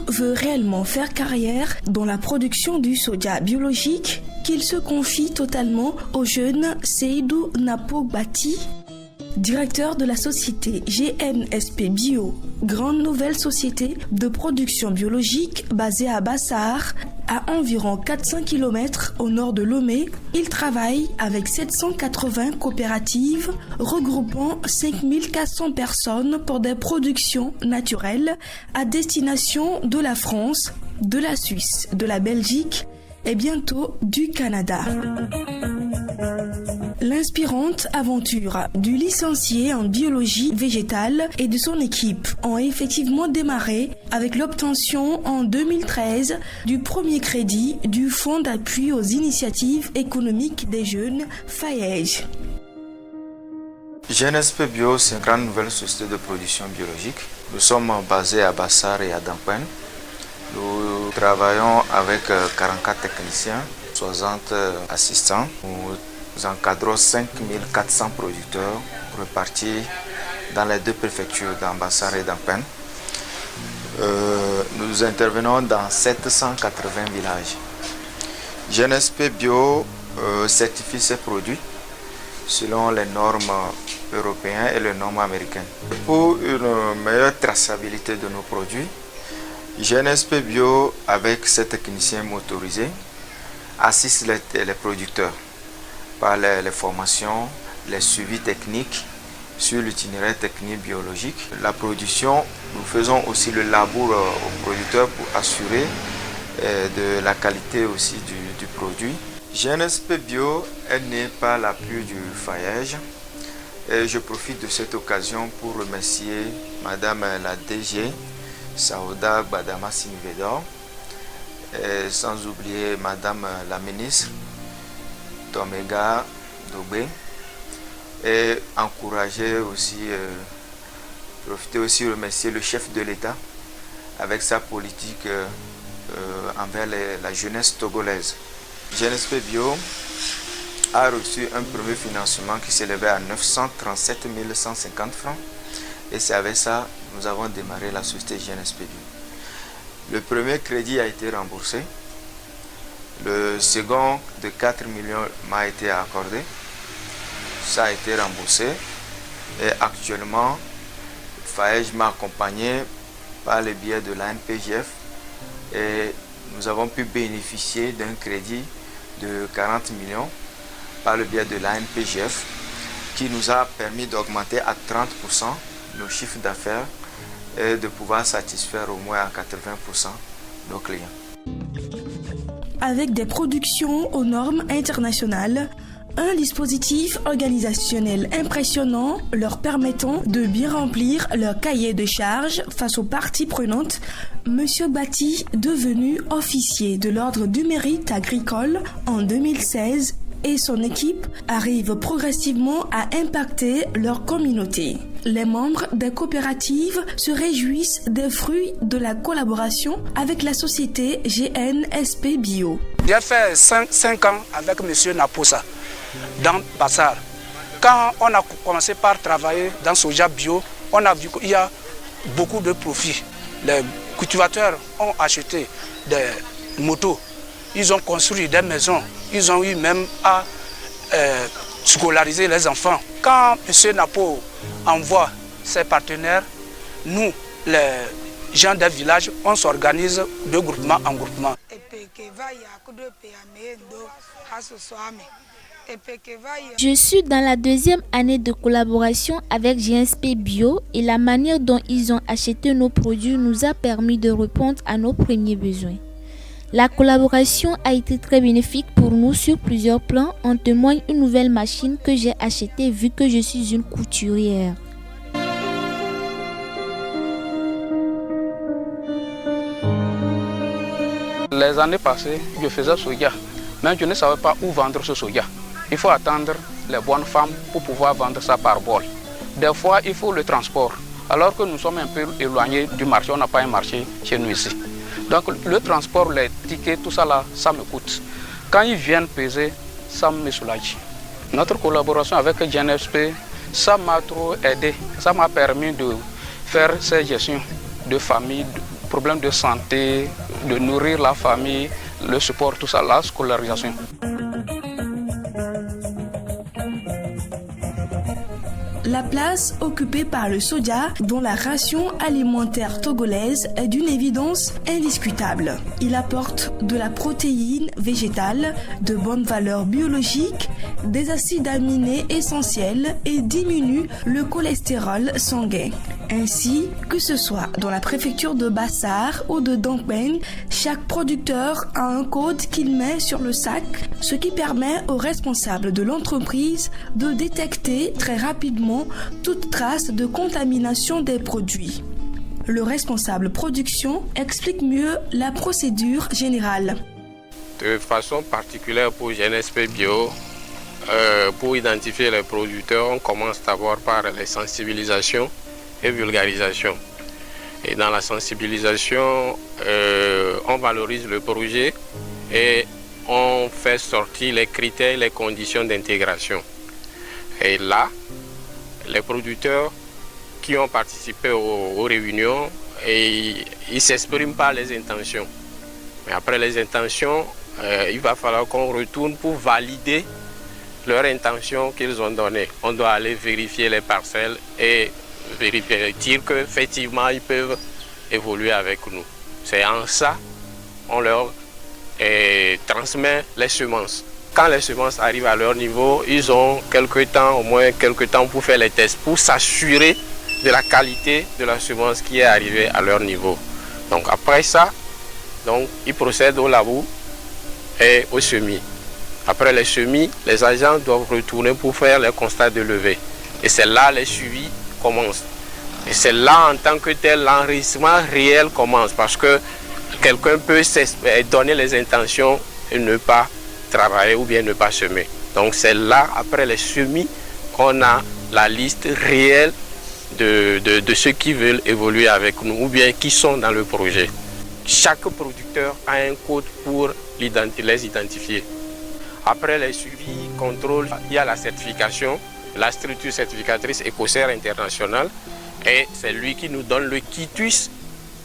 veut réellement faire carrière dans la production du soja biologique qu'il se confie totalement au jeune Seydou Napo Bati, directeur de la société GNSP Bio, grande nouvelle société de production biologique basée à Bassar, à environ 400 km au nord de Lomé. Il travaille avec 780 coopératives regroupant 5400 personnes pour des productions naturelles à destination de la France, de la Suisse, de la Belgique et bientôt du Canada. L'inspirante aventure du licencié en biologie végétale et de son équipe ont effectivement démarré avec l'obtention en 2013 du premier crédit du Fonds d'appui aux initiatives économiques des jeunes FAEJ. GNSP Bio, c'est une grande nouvelle société de production biologique. Nous sommes basés à Bassar et à Dampen. Nous travaillons avec 44 techniciens, 60 assistants. Nous encadrons 5400 producteurs répartis dans les deux préfectures, dans Bassar et Dampen. Nous intervenons dans 780 villages. GNSP Bio certifie ses produits selon les normes européennes et les normes américaines. Pour une meilleure traçabilité de nos produits, GNSP Bio, avec ses techniciens motorisés, assiste les producteurs par les formations, les suivis techniques sur l'itinéraire technique biologique. La production, nous faisons aussi le labour aux producteurs pour assurer de la qualité aussi du produit. GNSP Bio est né par l'appui du FAEJ et je profite de cette occasion pour remercier Madame la DG, Saouda Badama Sinivedor, et sans oublier Madame la ministre, Tomega Dobé, et encourager aussi, profiter aussi remercier le chef de l'État avec sa politique envers la jeunesse togolaise. GNSP Bio a reçu un premier financement qui s'élevait à 937 150 francs et c'est avec ça que nous avons démarré la société GNSP Bio. Le premier crédit a été remboursé. Le second de 4 millions m'a été accordé. Ça a été remboursé. Et actuellement, FAEJ m'a accompagné par le biais de l'ANPGF et nous avons pu bénéficier d'un crédit de 40 millions par le biais de l'ANPGF qui nous a permis d'augmenter à 30% nos chiffres d'affaires et de pouvoir satisfaire au moins à 80% nos clients. Avec des productions aux normes internationales, un dispositif organisationnel impressionnant leur permettant de bien remplir leur cahier de charges face aux parties prenantes, Monsieur Bati, devenu officier de l'Ordre du Mérite agricole en 2016, et son équipe arrivent progressivement à impacter leur communauté. Les membres des coopératives se réjouissent des fruits de la collaboration avec la société GNSP Bio. J'ai fait 5 ans avec M. Naposa dans Bassar. Quand on a commencé par travailler dans Soja Bio, on a vu qu'il y a beaucoup de profits. Les cultivateurs ont acheté des motos, ils ont construit des maisons, ils ont eu même à scolariser les enfants. Quand M. Napo envoie ses partenaires, nous, les gens des villages, on s'organise de groupement en groupement. Je suis dans la 2e année de collaboration avec GNSP Bio et la manière dont ils ont acheté nos produits nous a permis de répondre à nos premiers besoins. La collaboration a été très bénéfique pour nous sur plusieurs plans. En témoigne une nouvelle machine que j'ai achetée vu que je suis une couturière. Les années passées, je faisais soja, mais je ne savais pas où vendre ce soja. Il faut attendre les bonnes femmes pour pouvoir vendre ça par bol. Des fois, il faut le transport. Alors que nous sommes un peu éloignés du marché, on n'a pas un marché chez nous ici. Donc le transport, les tickets, tout ça là, ça me coûte. Quand ils viennent peser, ça me soulage. Notre collaboration avec GNSP, ça m'a trop aidé. Ça m'a permis de faire ces gestions de famille, problèmes de santé, de nourrir la famille, le support, tout ça, la scolarisation. La place occupée par le soja dans la ration alimentaire togolaise est d'une évidence indiscutable. Il apporte de la protéine végétale, de bonnes valeurs biologiques, des acides aminés essentiels et diminue le cholestérol sanguin. Ainsi, que ce soit dans la préfecture de Bassar ou de Dongpeng, chaque producteur a un code qu'il met sur le sac, ce qui permet aux responsables de l'entreprise de détecter très rapidement toute trace de contamination des produits. Le responsable production explique mieux la procédure générale. De façon particulière pour GNSP Bio, pour identifier les producteurs, on commence d'abord par les sensibilisations et vulgarisation. Et dans la sensibilisation, on valorise le projet et on fait sortir les critères et les conditions d'intégration. Et là, les producteurs qui ont participé aux réunions, ils ne s'expriment pas les intentions. Mais après les intentions, il va falloir qu'on retourne pour valider leurs intentions qu'ils ont données. On doit aller vérifier les parcelles et vérifier, dire qu'effectivement ils peuvent évoluer avec nous. C'est en ça on leur transmet les semences. Quand les semences arrivent à leur niveau, ils ont au moins quelques temps pour faire les tests, pour s'assurer de la qualité de la semence qui est arrivée à leur niveau. Donc après ça, ils procèdent au labour et au semis. Après les semis, les agents doivent retourner pour faire les constats de levée. Et c'est là les suivis commencent. Et c'est là en tant que tel l'enrichissement réel commence, parce que quelqu'un peut donner les intentions et ne pas travailler ou bien ne pas semer. Donc c'est là, après les semis, qu'on a la liste réelle de ceux qui veulent évoluer avec nous ou bien qui sont dans le projet. Chaque producteur a un code pour les identifier. Après les suivis, contrôles, il y a la certification, la structure certificatrice Ecocer International, et c'est lui qui nous donne le quitus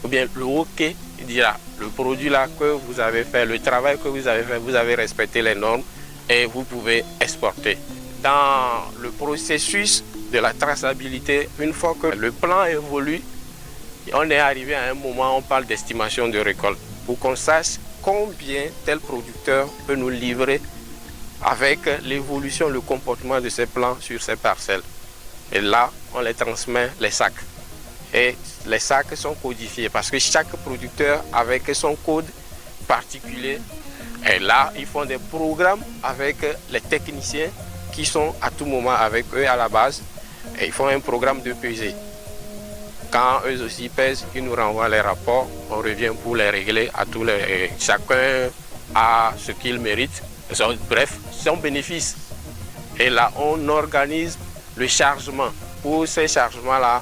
ou bien le OK. Il dira le produit là que vous avez fait, le travail que vous avez fait, vous avez respecté les normes et vous pouvez exporter. Dans le processus de la traçabilité, une fois que le plan évolue, on est arrivé à un moment où on parle d'estimation de récolte pour qu'on sache combien tel producteur peut nous livrer avec l'évolution, le comportement de ces plants sur ces parcelles. Et là, on les transmet les sacs. Et les sacs sont codifiés parce que chaque producteur avec son code particulier. Et là, ils font des programmes avec les techniciens qui sont à tout moment avec eux à la base. Et ils font un programme de pesée. Quand eux aussi pèsent, ils nous renvoient les rapports. On revient pour les régler à tous les. Chacun a ce qu'il mérite. Bref, son bénéfice. Et là, on organise le chargement. Pour ces chargements-là,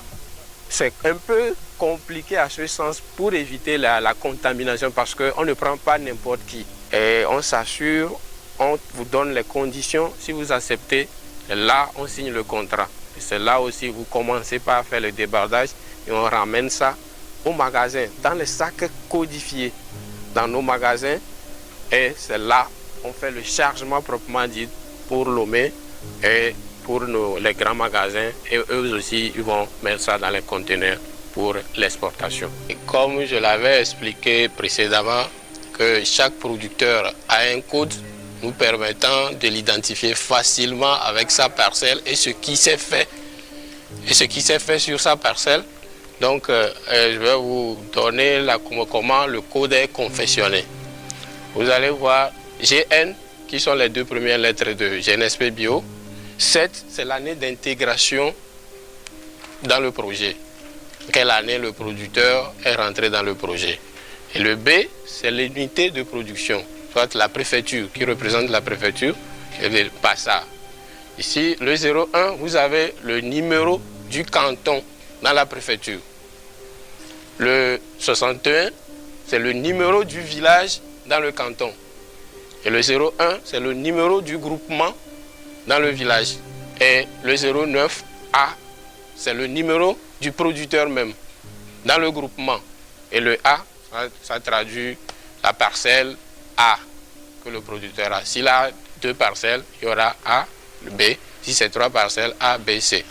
c'est un peu compliqué à ce sens pour éviter la contamination parce qu'on ne prend pas n'importe qui. Et on s'assure, on vous donne les conditions. Si vous acceptez, là, on signe le contrat. Et c'est là aussi vous commencez par faire le débardage et on ramène ça au magasin, dans les sacs codifiés, dans nos magasins. Et c'est là on fait le chargement proprement dit pour Lomé et pour les grands magasins. Et eux aussi, ils vont mettre ça dans les conteneurs pour l'exportation. Et comme je l'avais expliqué précédemment, que chaque producteur a un code nous permettant de l'identifier facilement avec sa parcelle et ce qui s'est fait. Et ce qui s'est fait sur sa parcelle. Donc, je vais vous donner comment le code est confectionné. Vous allez voir GN, qui sont les deux premières lettres de GNSP Bio. 7, c'est l'année d'intégration dans le projet. Quelle année le producteur est rentré dans le projet. Et le B, c'est l'unité de production, soit la préfecture, qui représente la préfecture, et pas ça. Ici, le 01, vous avez le numéro du canton dans la préfecture. Le 61, c'est le numéro du village dans le canton. Et le 01, c'est le numéro du groupement dans le village. Et le 09A, c'est le numéro du producteur même dans le groupement. Et le A, ça traduit la parcelle A que le producteur a. S'il a 2 parcelles, il y aura A, le B. Si c'est 3 parcelles, A, B, C.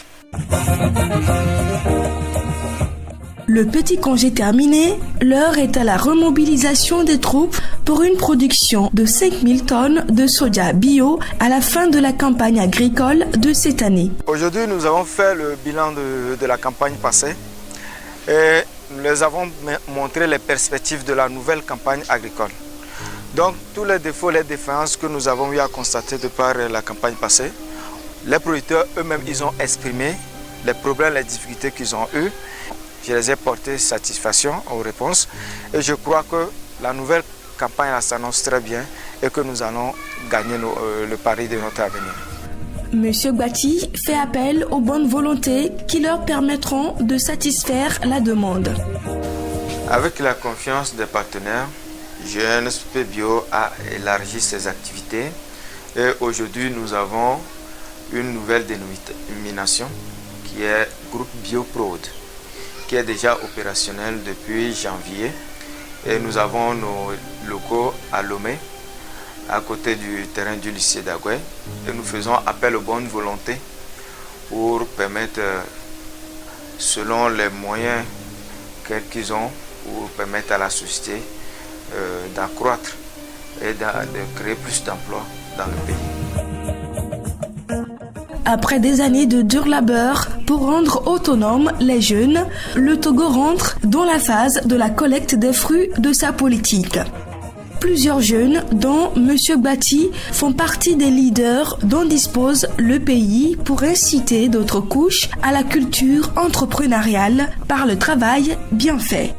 Le petit congé terminé, l'heure est à la remobilisation des troupes pour une production de 5000 tonnes de soja bio à la fin de la campagne agricole de cette année. Aujourd'hui, nous avons fait le bilan de la campagne passée et nous les avons montré les perspectives de la nouvelle campagne agricole. Donc, tous les défauts, les défaillances que nous avons eu à constater de par la campagne passée, les producteurs eux-mêmes, ils ont exprimé les problèmes, les difficultés qu'ils ont eues. Je les ai porté satisfaction aux réponses et je crois que la nouvelle campagne s'annonce très bien et que nous allons gagner le pari de notre avenir. Monsieur Gbati fait appel aux bonnes volontés qui leur permettront de satisfaire la demande. Avec la confiance des partenaires, GNSP Bio a élargi ses activités et aujourd'hui nous avons une nouvelle dénomination qui est Groupe BioProd, qui est déjà opérationnel depuis janvier et nous avons nos locaux à Lomé, à côté du terrain du lycée d'Agoué et nous faisons appel aux bonnes volontés pour permettre, selon les moyens qu'ils ont, pour permettre à la société d'accroître et de créer plus d'emplois dans le pays. Après des années de dur labeur pour rendre autonomes les jeunes, le Togo rentre dans la phase de la collecte des fruits de sa politique. Plusieurs jeunes, dont M. Gbati, font partie des leaders dont dispose le pays pour inciter d'autres couches à la culture entrepreneuriale par le travail bien fait.